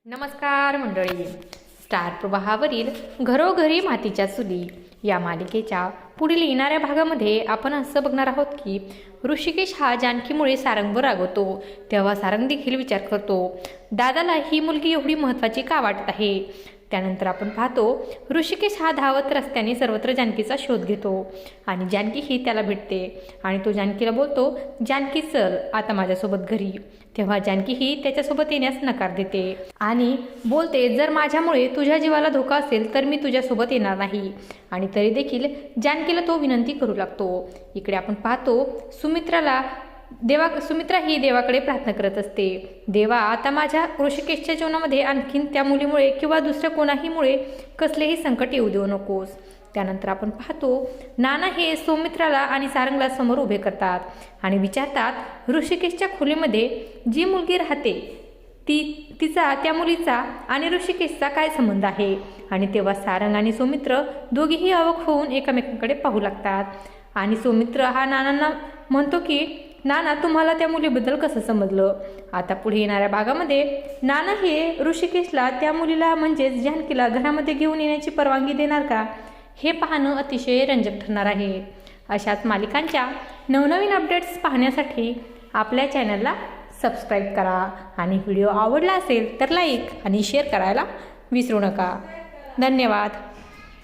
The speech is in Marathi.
नमस्कार मंडळी. स्टार प्रवाहावरील घरोघरी मातीच्या चुली या मालिकेच्या पुढील येणाऱ्या भागामध्ये आपण असं बघणार आहोत की ऋषिकेश हा जानकीमुळे सारंगवर रागवतो. तेव्हा सारंग देखील विचार करतो, दादाला ही मुलगी एवढी महत्त्वाची का वाटत आहे. त्यानंतर आपण पाहतो ऋषिकेश हा धावत रस्त्याने सर्वत्र जानकीचा शोध घेतो आणि जानकी ही त्याला भेटते आणि तो जानकीला बोलतो, जानकी चल आता माझ्यासोबत घरी. तेव्हा जानकी ही त्याच्यासोबत येण्यास नकार देते आणि बोलते, जर माझ्यामुळे तुझ्या जीवाला धोका असेल तर मी तुझ्यासोबत येणार नाही. आणि तरी देखील जानकीला तो विनंती करू लागतो. इकडे आपण पाहतो सुमित्रा ही देवाकडे प्रार्थना करत असते, देवा आता माझ्या ऋषिकेशच्या जीवनामध्ये आणखीन त्या मुलीमुळे किंवा दुसऱ्या कोणाहीमुळे कसलेही संकट येऊ देऊ नकोस. त्यानंतर आपण पाहतो नाना हे सुमित्राला आणि सारंगला समोर उभे करतात आणि विचारतात, ऋषिकेशच्या खोलीमध्ये जी मुलगी राहते तिचा त्या मुलीचा आणि ऋषिकेशचा काय संबंध आहे. आणि तेव्हा सारंग आणि सुमित्र दोघेही अवाक होऊन एकमेकांकडे पाहू लागतात आणि सुमित्र हा नानांना म्हणतो की नाना तुम्हाला त्या मुलीबद्दल कसं समजलं. आता पुढे येणाऱ्या भागामध्ये नाना हे ऋषिकेशला त्या मुलीला म्हणजेच जानकीला घरामध्ये घेऊन येण्याची परवानगी देणार का हे पाहणं अतिशय रंजक ठरणार आहे. अशाच मालिकांच्या नवनवीन अपडेट्स पाहण्यासाठी आपल्या चॅनलला सबस्क्राईब करा आणि व्हिडिओ आवडला असेल तर लाईक आणि शेअर करायला विसरू नका. धन्यवाद.